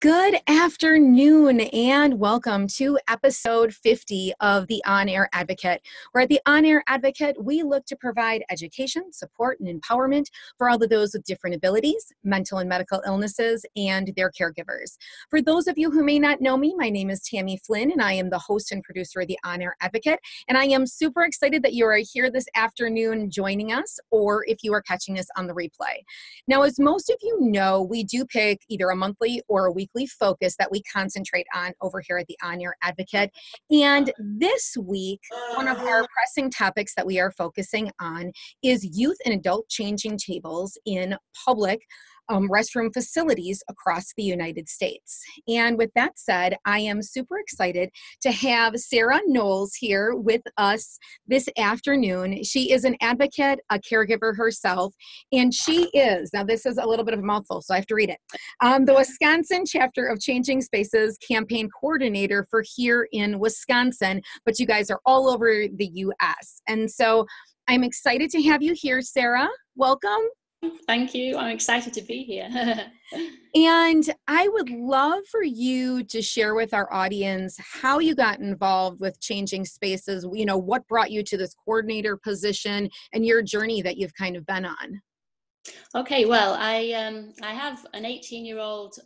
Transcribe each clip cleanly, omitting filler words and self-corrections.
Good afternoon and welcome to episode 50 of the On Air Advocate, where at the On Air Advocate, we look to provide education, support, and empowerment for all of those with different abilities, mental and medical illnesses, and their caregivers. For those of you who may not know me, my name is Tammy Flynn, and I am the host and producer of the On Air Advocate, and I am super excited that you are here this afternoon joining us, or if you are catching us on the replay. Now, as most of you know, we do pick either a monthly or a weekly focus that we concentrate on over here at the On Air Advocate. And this week, one of our pressing topics that we are focusing on is youth and adult changing tables in public restroom facilities across the United States. And with that said, I am super excited to have Sarah Knowles here with us this afternoon. She is an advocate, a caregiver herself, and she is, now this is a little bit of a mouthful, so I have to read it, the Wisconsin chapter of Changing Spaces campaign coordinator for here in Wisconsin, but you guys are all over the U.S. And so I'm excited to have you here, Sarah. Welcome. Thank you. I'm excited to be here. And I would love for you to share with our audience how you got involved with Changing Spaces, you know, what brought you to this coordinator position and your journey that you've kind of been on. Okay, well, I have an 18-year-old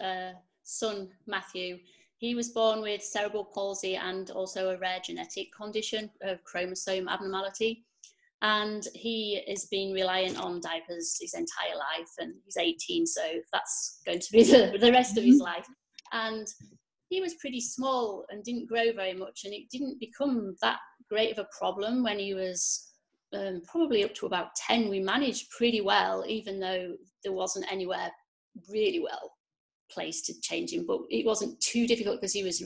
son, Matthew. He was born with cerebral palsy and also a rare genetic condition of chromosome abnormality. And he has been reliant on diapers his entire life, and he's 18, so that's going to be the rest of his life. And he was pretty small and didn't grow very much, and it didn't become that great of a problem when he was probably up to about 10. We managed pretty well, even though there wasn't anywhere really well placed to change him, but it wasn't too difficult because he was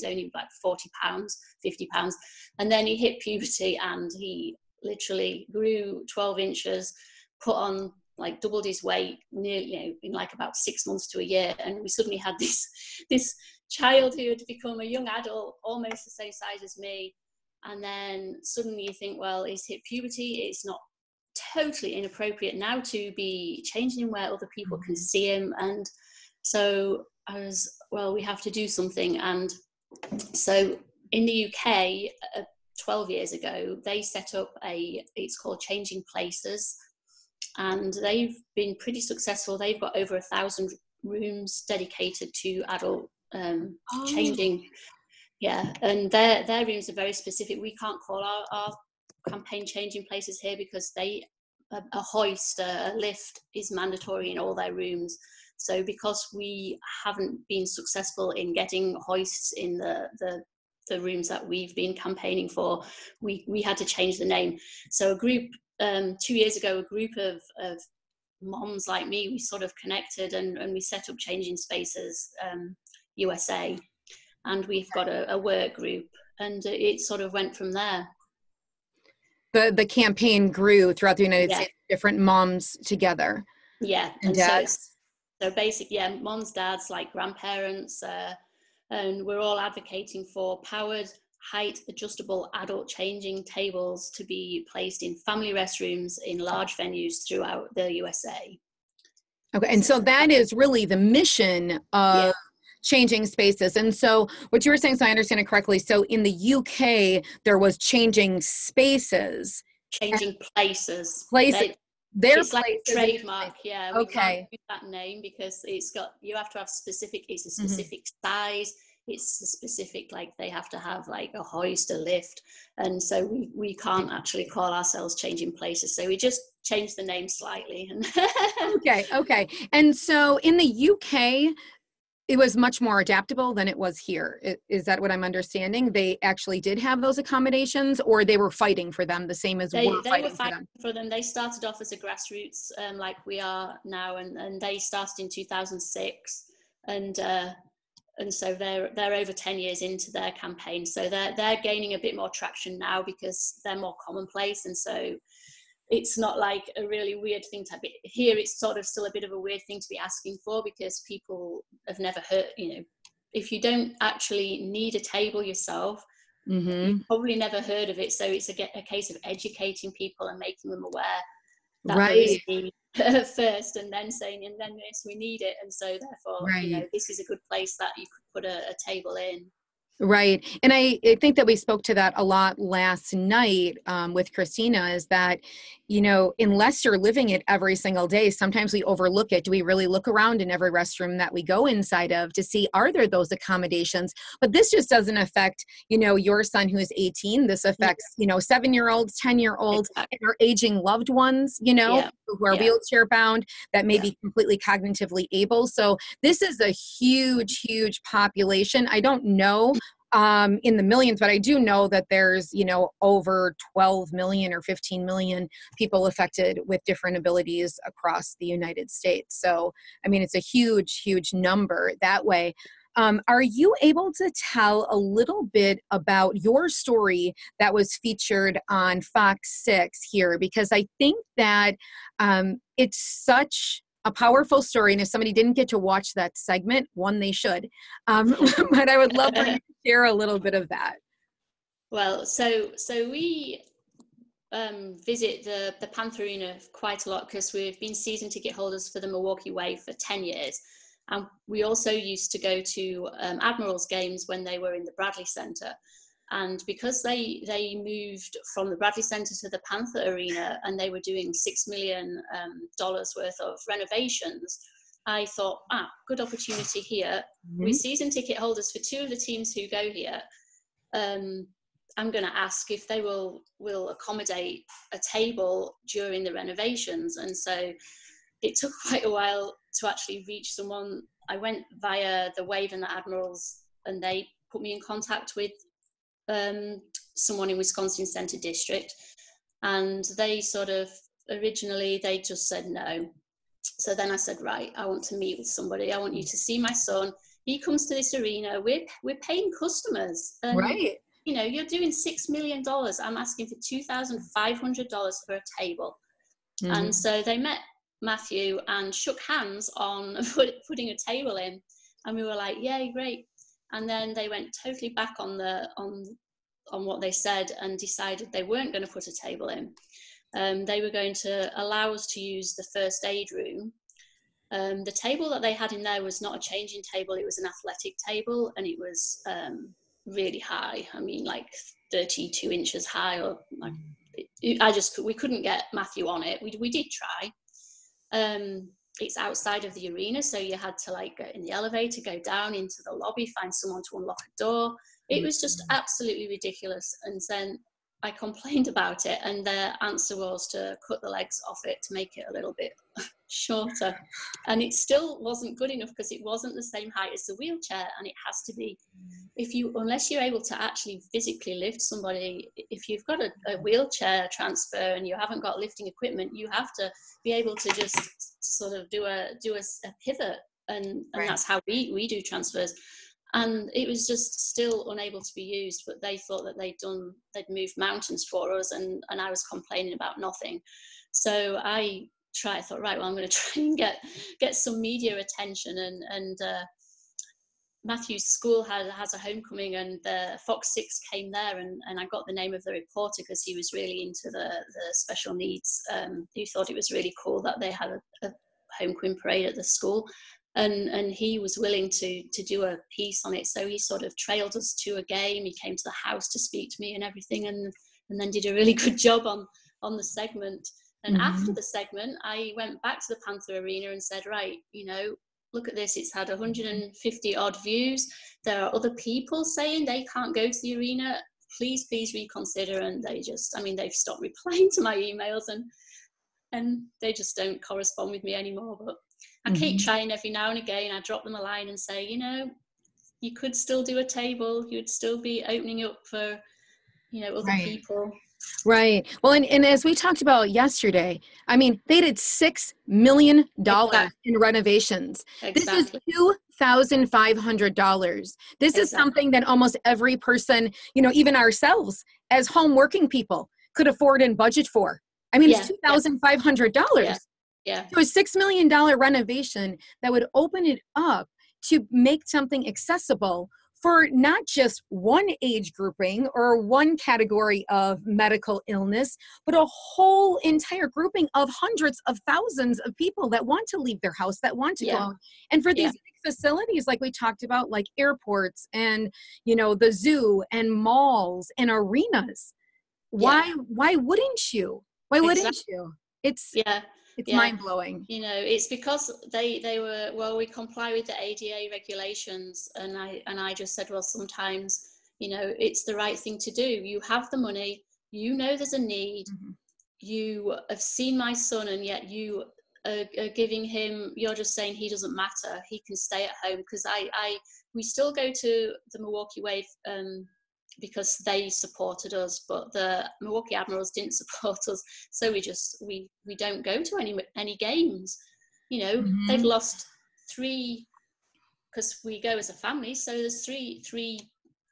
only about 40 pounds, 50 pounds. And then he hit puberty and he literally grew 12 inches, put on like doubled his weight nearly, in like about 6 months to a year. And we suddenly had this child who had become a young adult, almost the same size as me. And then suddenly you think, well, he's hit puberty. It's not totally inappropriate now to be changing him where other people can see him. And so I was, well, we have to do something. And so in the UK, 12 years ago, they set up it's called Changing Places, and they've been pretty successful. They've got over 1,000 rooms dedicated to adult changing. Yeah, and their rooms are very specific. We can't call our campaign Changing Places here because a hoist, a lift is mandatory in all their rooms. So because we haven't been successful in getting hoists in the rooms that we've been campaigning for, we had to change the name. So a group 2 years ago, a group of moms like me, we sort of connected and we set up Changing Spaces USA, and we've got a work group, and it sort of went from there. The campaign grew throughout the United States, different moms together. Yeah, and dads. So basically, yeah, moms, dads, like grandparents, and we're all advocating for powered, height adjustable adult changing tables to be placed in family restrooms in large venues throughout the USA. Okay, and so that is really the mission of Changing Spaces. And so what you were saying, so I understand it correctly, so in the UK, there was Changing Spaces. Changing Places. It's like a trademark, yeah. We okay. can't use that name because you have to have it's a specific size, it's a specific, like they have to have like a hoist, a lift, and so we can't actually call ourselves Changing Places, so we just changed the name slightly. Okay. And so in the UK, it was much more adaptable than it was here. Is that what I'm understanding? They actually did have those accommodations, or they were fighting for them the same as we're fighting for them. They started off as a grassroots, like we are now, and they started in 2006, and so they're over 10 years into their campaign. So they're gaining a bit more traction now because they're more commonplace, and so it's not like a really weird thing to be here. It's sort of still a bit of a weird thing to be asking for because people have never heard, if you don't actually need a table yourself, you've probably never heard of it. So it's a case of educating people and making them aware. that there is Right. a need first, and then saying, and then this, we need it. And so therefore, Right. this is a good place that you could put a table in. Right. And I think that we spoke to that a lot last night with Christina, is that, unless you're living it every single day, sometimes we overlook it. Do we really look around in every restroom that we go inside of to see, are there those accommodations? But this just doesn't affect, your son who's 18. This affects, 7-year-olds, 10-year-olds, Exactly. and our aging loved ones, Yeah. who are wheelchair bound, that may be completely cognitively able. So this is a huge, huge population. I don't know in the millions, but I do know that there's, over 12 million or 15 million people affected with different abilities across the United States. So, I mean, it's a huge, huge number that way. Are you able to tell a little bit about your story that was featured on Fox 6 here? Because I think that it's such a powerful story. And if somebody didn't get to watch that segment, one, they should. But I would love for you to share a little bit of that. Well, so we visit the Panther Arena quite a lot because we've been season ticket holders for the Milwaukee Way for 10 years. And we also used to go to Admirals games when they were in the Bradley Center. And because they moved from the Bradley Center to the Panther Arena and they were doing $6 million worth of renovations, I thought, good opportunity here. Mm-hmm. We're season ticket holders for 2 of the teams who go here. I'm going to ask if they will accommodate a table during the renovations. And so it took quite a while to actually reach someone. I went via the Wave and the Admirals, and they put me in contact with someone in Wisconsin Center District. And they sort of, originally, they just said no. So then I said, right, I want to meet with somebody. I want you to see my son. He comes to this arena. We're paying customers. And, right. You're doing $6 million. I'm asking for $2,500 for a table. Mm-hmm. And so they met Matthew and shook hands on putting a table in. And we were like, yeah, great. And then they went totally back on what they said and decided they weren't going to put a table in. They were going to allow us to use the first aid room. The table that they had in there was not a changing table. It was an athletic table, and it was really high. I mean, like 32 inches high, or like, we couldn't get Matthew on it. We did try. It's outside of the arena, so you had to like get in the elevator, go down into the lobby, find someone to unlock a door. It was just absolutely ridiculous. And then I complained about it, and their answer was to cut the legs off it to make it a little bit shorter. And it still wasn't good enough because it wasn't the same height as the wheelchair, and it has to be, unless you're able to actually physically lift somebody, if you've got a wheelchair transfer and you haven't got lifting equipment, you have to be able to just sort of do a pivot, and right. That's how we do transfers. And it was just still unable to be used, but they thought that they'd moved mountains for us, and I was complaining about nothing. So I thought, right, well, I'm going to try and get some media attention, and Matthew's school has a homecoming, and Fox 6 came there, and I got the name of the reporter because he was really into the special needs. He thought it was really cool that they had a homecoming parade at the school. And he was willing to do a piece on it. So he sort of trailed us to a game. He came to the house to speak to me and everything, and then did a really good job on the segment. And after the segment, I went back to the Panther Arena and said, right, look at this. It's had 150 odd views. There are other people saying they can't go to the arena. Please reconsider. And they've stopped replying to my emails, and they just don't correspond with me anymore. But I keep trying every now and again. I drop them a line and say, you could still do a table. You'd still be opening up for, other right. people. Right. Well, and as we talked about yesterday, I mean, they did $6 million in renovations. Exactly. This is $2,500. This is something that almost every person, even ourselves as home working people could afford and budget for. I mean, it's $2,500. Yeah. So a $6 million renovation that would open it up to make something accessible for not just one age grouping or one category of medical illness, but a whole entire grouping of hundreds of thousands of people that want to leave their house, that want to go out. And for these big facilities, like we talked about, like airports and, the zoo and malls and arenas, why wouldn't you? Why wouldn't you? It's mind blowing. It's because they were, well, we comply with the ADA regulations, and I just said, well, sometimes, it's the right thing to do. You have the money, there's a need. Mm-hmm. You have seen my son, and yet you are giving him, you're just saying he doesn't matter. He can stay at home, because we still go to the Milwaukee Wave, because they supported us, but the Milwaukee Admirals didn't support us, so we don't go to any games. Mm-hmm. They've lost 3, because we go as a family, so there's three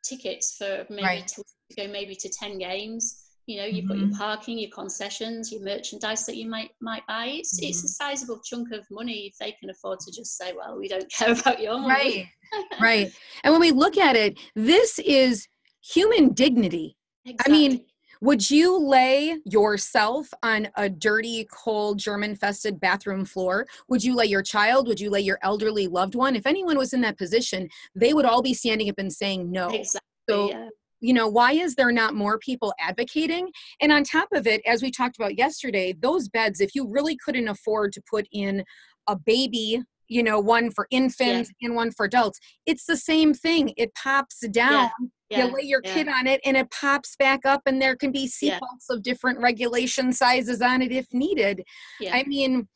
tickets for maybe to go maybe to 10 games. You've got your parking, your concessions, your merchandise that you might buy. It's a sizable chunk of money if they can afford to just say, well, we don't care about your money. Right. And when we look at it, this is human dignity. Exactly. I mean, would you lay yourself on a dirty, cold, germ-infested bathroom floor? Would you lay your child? Would you lay your elderly loved one? If anyone was in that position, they would all be standing up and saying no. Exactly. So, why is there not more people advocating? And on top of it, as we talked about yesterday, those beds, if you really couldn't afford to put in a baby, one for infants and one for adults, it's the same thing. It pops down. You lay your kid on it and it pops back up, and there can be seatbelts of different regulation sizes on it if needed. I mean,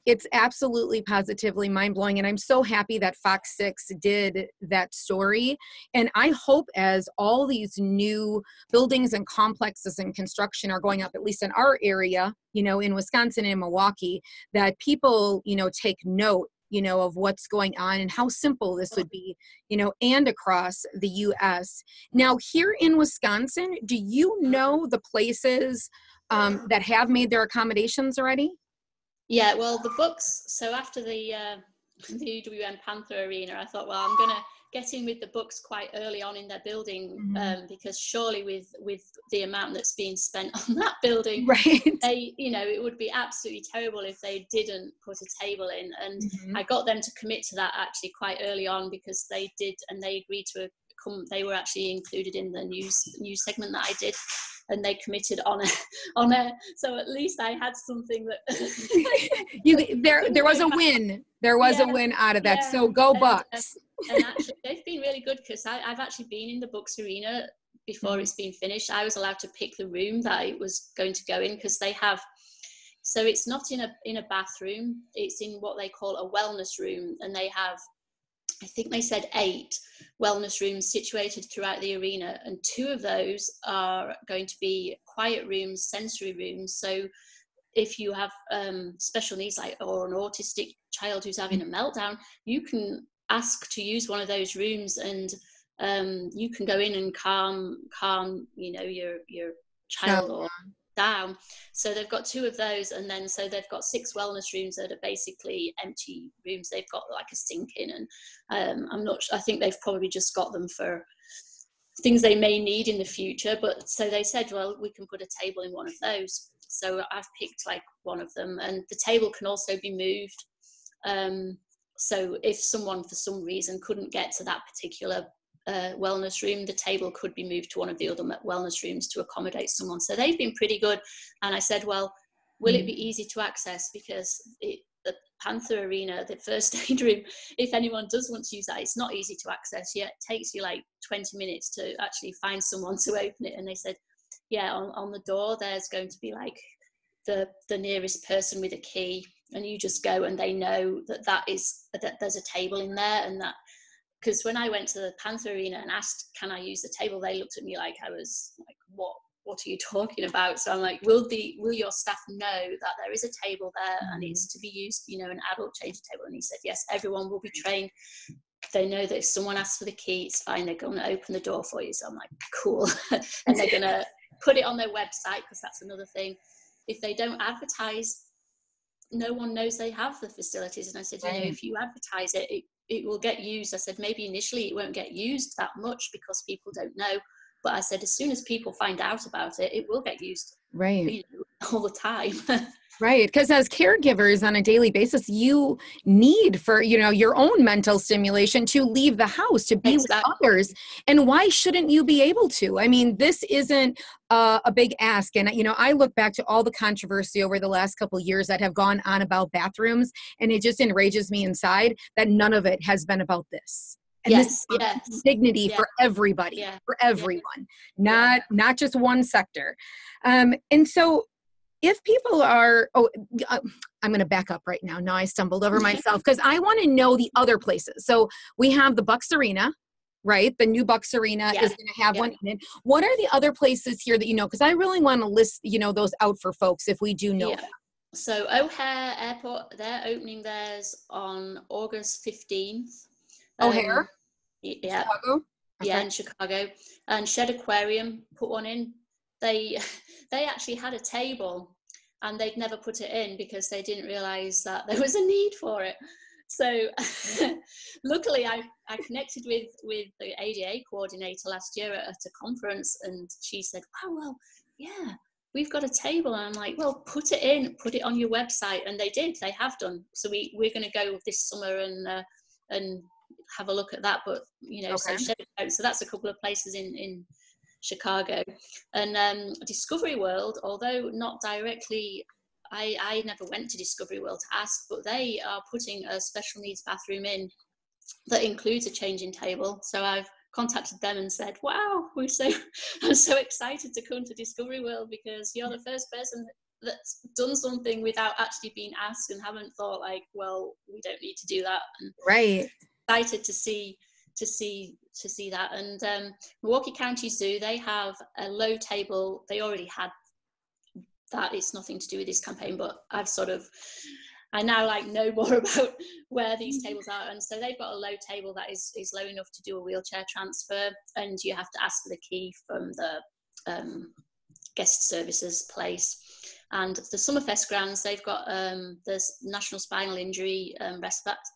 it's absolutely positively mind-blowing, and I'm so happy that Fox 6 did that story. And I hope as all these new buildings and complexes and construction are going up, at least in our area, in Wisconsin and Milwaukee, that people, take note of what's going on and how simple this would be, and across the U.S. Now, here in Wisconsin, do you know the places that have made their accommodations already? Yeah, well, the Bucks, so after the UWM Panther Arena, I thought, well, I'm going to get in with the Bucks quite early on in their building, because surely with the amount that's being spent on that building, they, it would be absolutely terrible if they didn't put a table in. And I got them to commit to that actually quite early on, because they did, and they agreed to come. They were actually included in the news segment that I did, and they committed on a. So at least I had something that there was a win. There was a win out of that. So go Bucks. And actually, they've been really good, because I've actually been in the Bucks arena before it's been finished. I was allowed to pick the room that it was going to go in, because they have. So it's not in a bathroom. It's in what they call a wellness room, and they have, I think they said 8 wellness rooms situated throughout the arena, and 2 of those are going to be quiet rooms, sensory rooms. So if you have special needs, or an autistic child who's having a meltdown, you can ask to use one of those rooms, and you can go in and calm your child or down. So they've got 2 of those, and then so they've got 6 wellness rooms that are basically empty rooms. They've got like a sink in, and I think they've probably just got them for things they may need in the future. But so they said, well, we can put a table in one of those. So I've picked like one of them, and the table can also be moved. So if someone for some reason couldn't get to that particular wellness room, the table could be moved to one of the other wellness rooms to accommodate someone. So they've been pretty good. And I said, well, will it be easy to access? Because the Panther Arena, the first aid room, if anyone does want to use that, it's not easy to access yet. It takes you like 20 minutes to actually find someone to open it. And they said, yeah, on the door, there's going to be like the nearest person with a key, and you just go, and they know that there's a table in there. And that, because when I went to the Panther Arena and asked, can I use the table, they looked at me like I was like, what are you talking about? So I'm like, will your staff know that there is a table there and it's to be used, an adult change table? And he said, yes, everyone will be trained. They know that if someone asks for the key, it's fine, they're going to open the door for you. So I'm like, cool. And they're going to put it on their website, because that's another thing. If they don't advertise, no one knows they have the facilities. And I said, if you advertise it, it will get used. I said, maybe initially it won't get used that much because people don't know. But I said, as soon as people find out about it, it will get used, Right. all the time. Right. Because as caregivers on a daily basis, you need for, your own mental stimulation to leave the house, to be with Exactly. others. And why shouldn't you be able to? I mean, this isn't a big ask. And, I look back to all the controversy over the last couple of years that have gone on about bathrooms, and it just enrages me inside that none of it has been about this. And this is about dignity for everybody, for everyone, not just one sector. And so, if people are, I'm going to back up right now. Now I stumbled over myself because I want to know the other places. So we have the Bucks Arena, right? The new Bucks Arena is going to have one in it. What are the other places here that you know? Because I really want to list, those out for folks if we do know them. So O'Hare Airport, they're opening theirs on August 15th. O'Hare? Yeah. Chicago? Okay. Yeah, in Chicago. And Shed Aquarium put one in. They actually had a table and they'd never put it in because they didn't realize that there was a need for it. So luckily I connected with the ADA coordinator last year at a conference, and she said, wow, well, yeah, we've got a table. And I'm like, well, put it in, put it on your website. And they did, they have done. So we're going to go this summer and have a look at that. But, so that's a couple of places in Chicago. And Discovery World, although not directly, I never went to Discovery World to ask, but they are putting a special needs bathroom in that includes a changing table. So I've contacted them and said, wow, I'm so excited to come to Discovery World because you're the first person that's done something without actually being asked and haven't thought like, well, we don't need to do that. And right. Excited to see that. And Milwaukee County Zoo, they have a low table. They already had that. It's nothing to do with this campaign, but I now know more about where these tables are. And so they've got a low table that is low enough to do a wheelchair transfer, and you have to ask for the key from the guest services place. And the Summerfest grounds, they've got the National Spinal Injury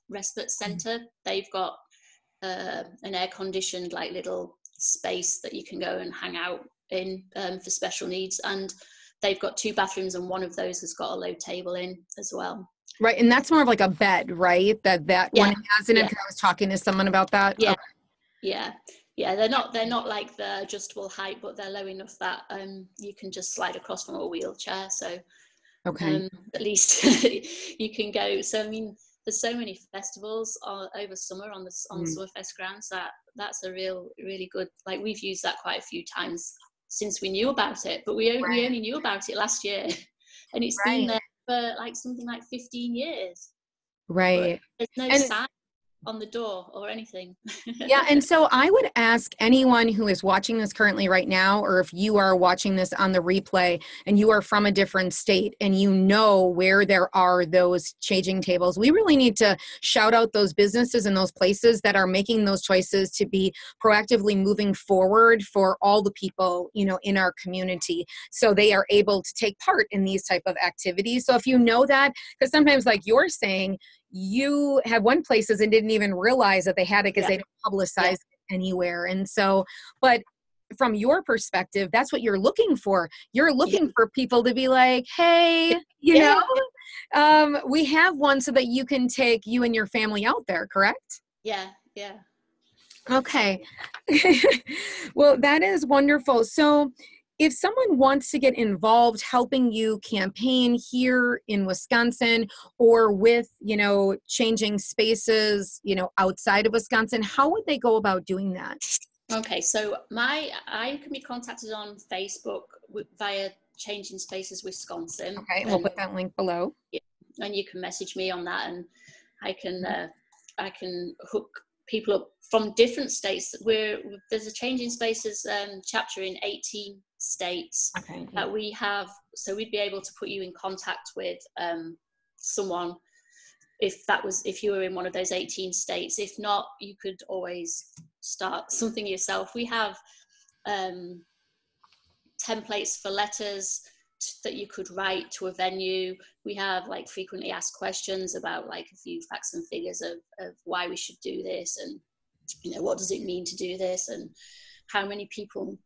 Respite Centre. They've got an air-conditioned little space that you can go and hang out in for special needs, and they've got 2 bathrooms, and one of those has got a low table in as well. Right, and that's more of like a bed, right? That one has in it. Because I was talking to someone about that. Yeah, okay. Yeah. They're not like the adjustable height, but they're low enough that you can just slide across from a wheelchair. So at least you can go. So I mean, there's so many festivals over summer on the Summerfest grounds that's a really good. We've used that quite a few times since we knew about it, but we only knew about it last year, and it's been there for something like 15 years. Right. But there's no sign on the door or anything. Yeah. And so I would ask anyone who is watching this currently right now, or if you are watching this on the replay and you are from a different state and you know where there are those changing tables, we really need to shout out those businesses and those places that are making those choices to be proactively moving forward for all the people, in our community, so they are able to take part in these type of activities. So if you know that, because sometimes like you're saying, you had one places and didn't even realize that they had it because they don't publicize it anywhere. And so, but from your perspective, that's what you're looking for. You're looking for people to be like, hey, we have one so that you can take you and your family out there, correct? Yeah. Okay. Well, that is wonderful. So if someone wants to get involved helping you campaign here in Wisconsin, or with, changing spaces, outside of Wisconsin, how would they go about doing that? Okay, so I can be contacted on Facebook via Changing Spaces Wisconsin. Okay, we'll put that link below. Yeah, and you can message me on that, and I can hook people up from different states. There's a Changing Spaces chapter in 18 states that we have, so we'd be able to put you in contact with someone if you were in one of those 18 states. If not, you could always start something yourself. We have templates for letters that you could write to a venue. We have like frequently asked questions about like a few facts and figures of why we should do this, and what does it mean to do this, and how many people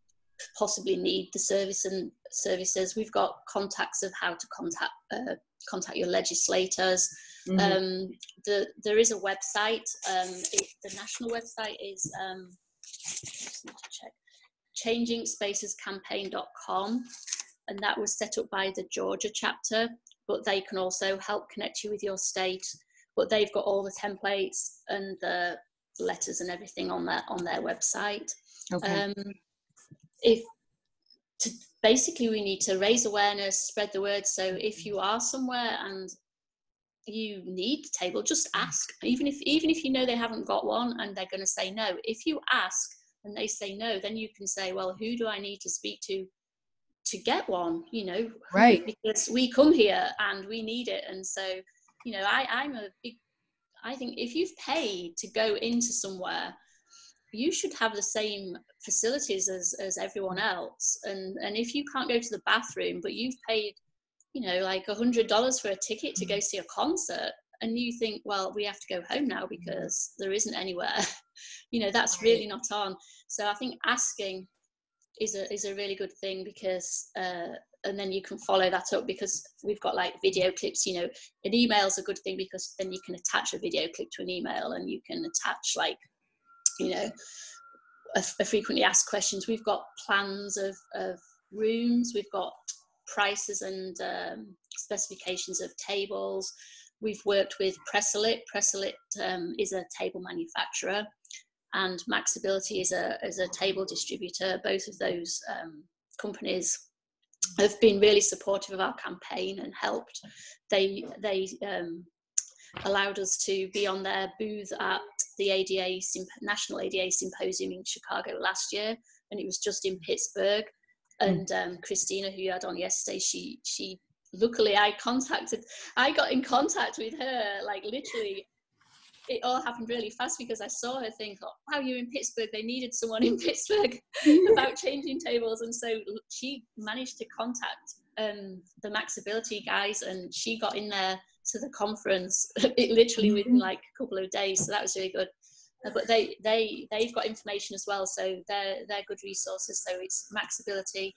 possibly need the service and services. We've got contacts of how to contact your legislators. Mm-hmm. There is a website. The national website is just need to check, changingspacescampaign.com, and that was set up by the Georgia chapter, but they can also help connect you with your state. But they've got all the templates and the letters and everything on their website. Okay. Basically we need to raise awareness, spread the word. So if you are somewhere and you need a table, just ask. Even if they haven't got one and they're going to say no, if you ask and they say no, then you can say, well, who do I need to speak to get one? Right. Because we come here and we need it. And so I think if you've paid to go into somewhere, you should have the same facilities as everyone else. And if you can't go to the bathroom, but you've paid, like $100 for a ticket to go see a concert, and you think, well, we have to go home now because there isn't anywhere, that's really not on. So I think asking is a really good thing, because and then you can follow that up, because we've got like video clips. An email's a good thing because then you can attach a video clip to an email, and you can attach like a frequently asked questions. We've got plans of rooms, we've got prices and specifications of tables. We've worked with Pressolit. Pressolit is a table manufacturer, and Maxability is a table distributor. Both of those companies have been really supportive of our campaign and helped. They allowed us to be on their booth at the National ADA Symposium in Chicago last year, and it was just in Pittsburgh. And Christina, who you had on yesterday, she luckily I got in contact with her, like literally it all happened really fast, because I saw her think, oh, wow, you're in Pittsburgh, they needed someone in Pittsburgh about changing tables. And so she managed to contact the Maxability guys, and she got in there to the conference it literally within like a couple of days. So that was really good. But they've got information as well, so they're good resources. So it's Maxability,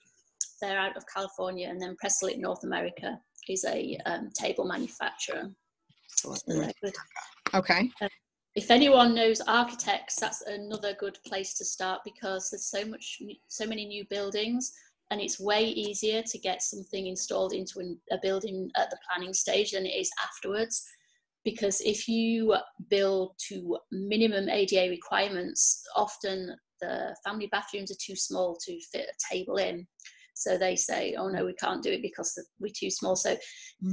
they're out of California, and then Pressolit North America is a table manufacturer. So they're good. Okay. If anyone knows architects, that's another good place to start, because there's so many new buildings, and it's way easier to get something installed into a building at the planning stage than it is afterwards. Because if you build to minimum ADA requirements, often the family bathrooms are too small to fit a table in. So they say, oh no, we can't do it because we're too small. So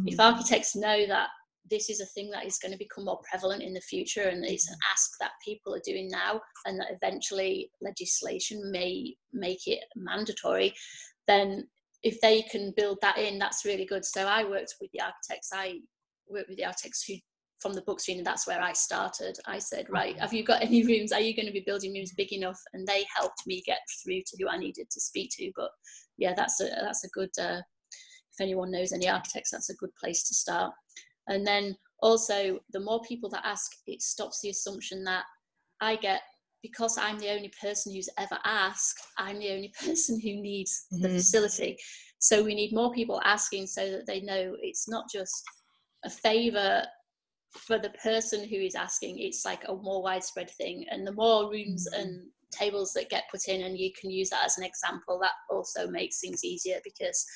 if architects know that this is a thing that is going to become more prevalent in the future, and it's an ask that people are doing now, and that eventually legislation may make it mandatory, then if they can build that in, that's really good. So I worked with the architects. Who from the book screen, and that's where I started. I said, right, have you got any rooms? Are you going to be building rooms big enough? And they helped me get through to who I needed to speak to. But yeah, that's a good, if anyone knows any architects, that's a good place to start. And then also, the more people that ask, it stops the assumption that because I'm the only person who's ever asked, I'm the only person who needs the facility. So we need more people asking, so that they know it's not just a favor for the person who is asking, it's like a more widespread thing. And the more rooms and tables that get put in, and you can use that as an example, that also makes things easier, because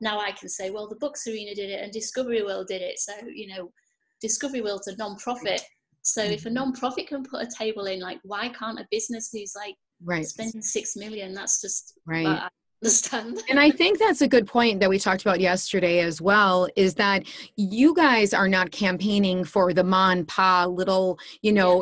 now I can say, well, the Bucks Arena did it and Discovery World did it. So, Discovery World's a non-profit. So if a non-profit can put a table in, like, why can't a business who's like spending $6 million? That's just I understand. And I think that's a good point that we talked about yesterday as well, is that you guys are not campaigning for the ma and pa little,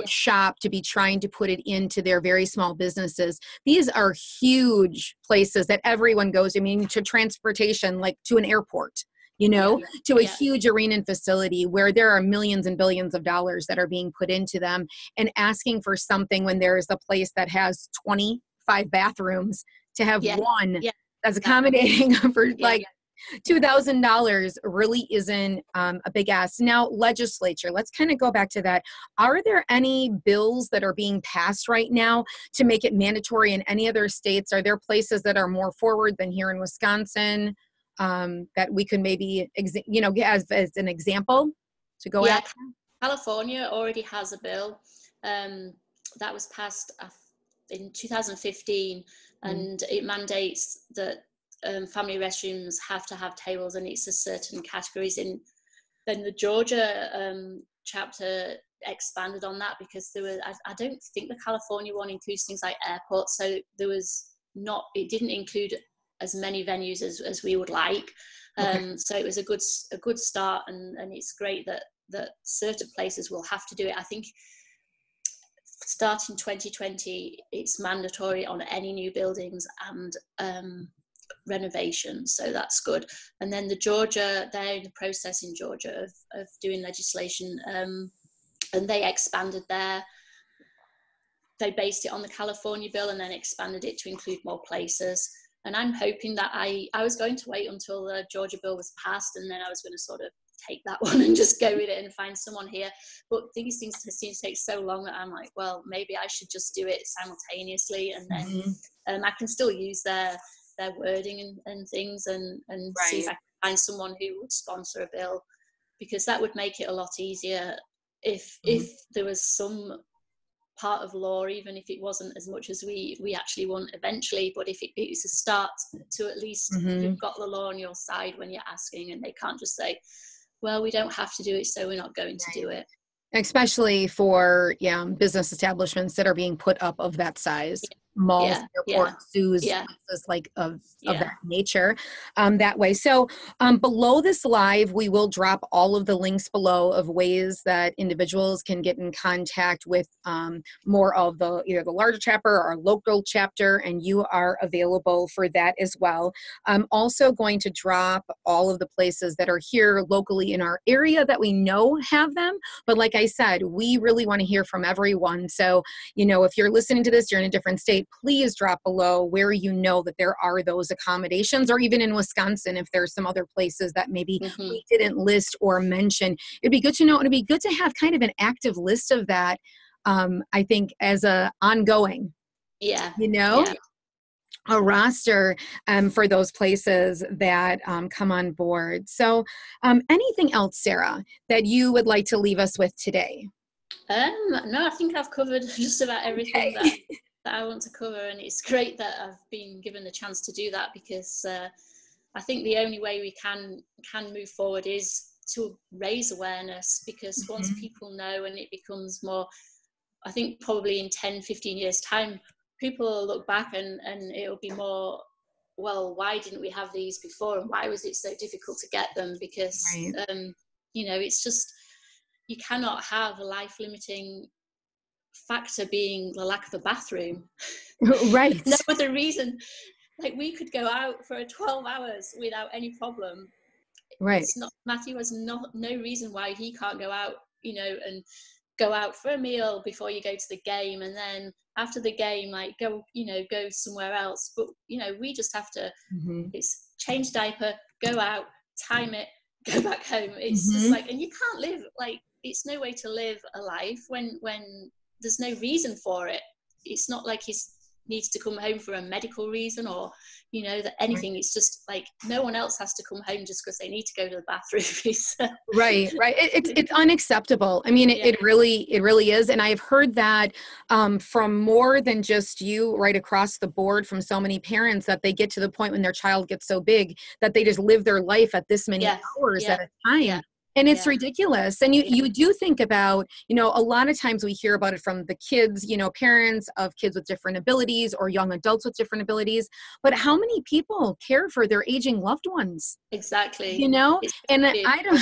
shop to be trying to put it into their very small businesses. These are huge places that everyone goes, to transportation, like to an airport. To a huge arena and facility where there are millions and billions of dollars that are being put into them, and asking for something when there is a place that has 25 bathrooms to have one that's accommodating for $2,000 really isn't a big ask. Now, legislature, let's kind of go back to that. Are there any bills that are being passed right now to make it mandatory in any other states? Are there places that are more forward than here in Wisconsin that we could maybe, as an example to go Yeah, after? California already has a bill that was passed in 2015, and it mandates that family restrooms have to have tables, and it's a certain categories in. Then the Georgia chapter expanded on that because there was, I don't think the California one includes things like airports, so there was not, it didn't include as many venues as we would like. So it was a good start, and it's great that certain places will have to do it. I think starting 2020, it's mandatory on any new buildings and renovations, so that's good. And then they're in the process in Georgia of doing legislation, and they expanded they based it on the California bill and then expanded it to include more places. And I'm hoping that I was going to wait until the Georgia bill was passed, and then I was going to sort of take that one and just go with it and find someone here. But these things seem to take so long that I'm like, well, maybe I should just do it simultaneously, and then I can still use their wording and things, and see if I can find someone who would sponsor a bill, because that would make it a lot easier if there was some part of law, even if it wasn't as much as we actually want eventually, but if it's a start to at least you've got the law on your side when you're asking, and they can't just say, well, we don't have to do it, so we're not going to do it. Especially for business establishments that are being put up of that size. Malls, airports, zoos, places like of that nature, that way. So below this live, we will drop all of the links below of ways that individuals can get in contact with more of either the larger chapter or our local chapter, and you are available for that as well. I'm also going to drop all of the places that are here locally in our area that we know have them. But like I said, we really want to hear from everyone. So, if you're listening to this, you're in a different state, please drop below where you know that there are those accommodations, or even in Wisconsin, if there's some other places that maybe we didn't list or mention. It'd be good to know, and it'd be good to have kind of an active list of that, I think, as a ongoing, a roster for those places that come on board. So anything else, Sarah, that you would like to leave us with today? No, I think I've covered just about everything that I want to cover, and it's great that I've been given the chance to do that, because I think the only way we can move forward is to raise awareness, because once people know and it becomes more, I think probably in 10, 15 years time, people will look back and it'll be more, well, why didn't we have these before, and why was it so difficult to get them? Because it's just, you cannot have a life-limiting factor being the lack of a bathroom. Right. No other reason. Like, we could go out for 12 hours without any problem. Right. It's not, Matthew has no reason why he can't go out, and go out for a meal before you go to the game, and then after the game, like, go somewhere else. But we just have to it's change diaper, go out, time it, go back home. It's just like, and you can't live, like, it's no way to live a life when there's no reason for it. It's not like he needs to come home for a medical reason, or that anything. It's just like, no one else has to come home just because they need to go to the bathroom. Right. It's unacceptable. I mean, it really is. And I've heard that from more than just you, right across the board, from so many parents, that they get to the point when their child gets so big that they just live their life at this many hours at a time. And it's ridiculous. And you do think about, a lot of times we hear about it from the kids, parents of kids with different abilities or young adults with different abilities. But how many people care for their aging loved ones? Exactly. And I don't,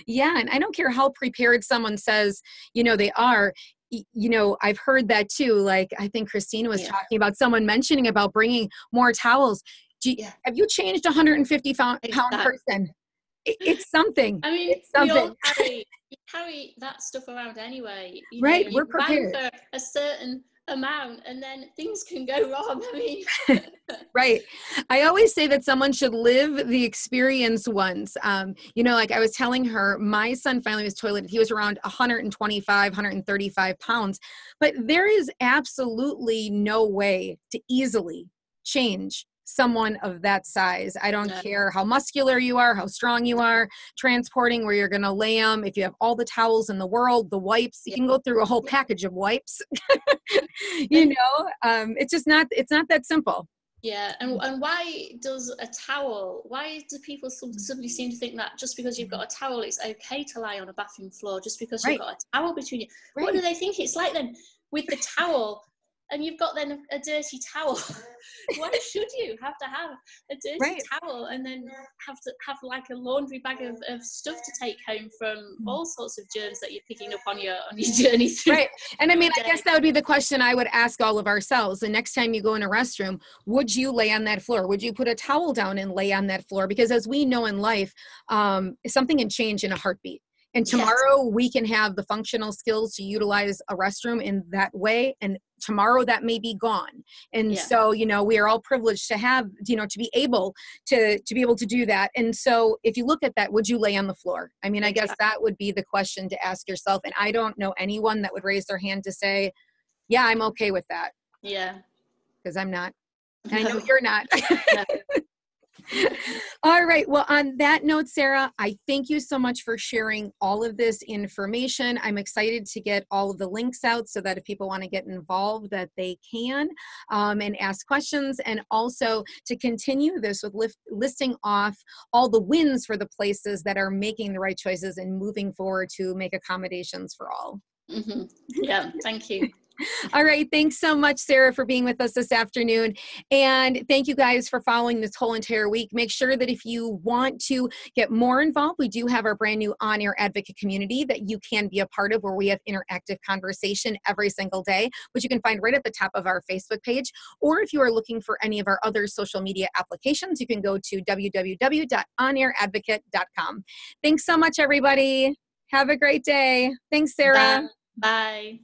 and I don't care how prepared someone says, they are. I've heard that too. Like, I think Christina was talking about someone mentioning about bringing more towels. Have you changed a 150-pound person? It's something. I mean, it's something. We all carry that stuff around anyway. We're prepared for a certain amount, and then things can go wrong. I mean, Right. I always say that someone should live the experience once. Like I was telling her, my son finally was toileted. He was around 125, 135 pounds, but there is absolutely no way to easily change someone of that size. I don't care how muscular you are, how strong you are, transporting where you're going to lay them. If you have all the towels in the world, the wipes, you can go through a whole package of wipes. It's not that simple. Yeah, and why does a towel, why do people suddenly seem to think that just because you've got a towel, it's okay to lie on a bathroom floor, just because you've got a towel between you? Right. What do they think it's like then with the towel, and you've got then a dirty towel? Why should you have to have a dirty towel and then have to have like a laundry bag of stuff to take home from all sorts of germs that you're picking up on your journey through? Right. And I mean, I guess that would be the question I would ask all of ourselves. The next time you go in a restroom, would you lay on that floor? Would you put a towel down and lay on that floor? Because as we know in life, something can change in a heartbeat. And tomorrow we can have the functional skills to utilize a restroom in that way. And tomorrow that may be gone. And so, we are all privileged to have, to be able to do that. And so if you look at that, would you lay on the floor? I mean, I guess that would be the question to ask yourself. And I don't know anyone that would raise their hand to say, yeah, I'm okay with that. Yeah. Because I'm not. And I know you're not. All right. Well, on that note, Sarah, I thank you so much for sharing all of this information. I'm excited to get all of the links out so that if people want to get involved, that they can and ask questions, and also to continue this with listing off all the wins for the places that are making the right choices and moving forward to make accommodations for all. Mm-hmm. Yeah. Thank you. All right. Thanks so much, Sarah, for being with us this afternoon. And thank you guys for following this whole entire week. Make sure that if you want to get more involved, we do have our brand new on-air advocate community that you can be a part of, where we have interactive conversation every single day, which you can find right at the top of our Facebook page. Or if you are looking for any of our other social media applications, you can go to www.onairadvocate.com. Thanks so much, everybody. Have a great day. Thanks, Sarah. Bye. Bye.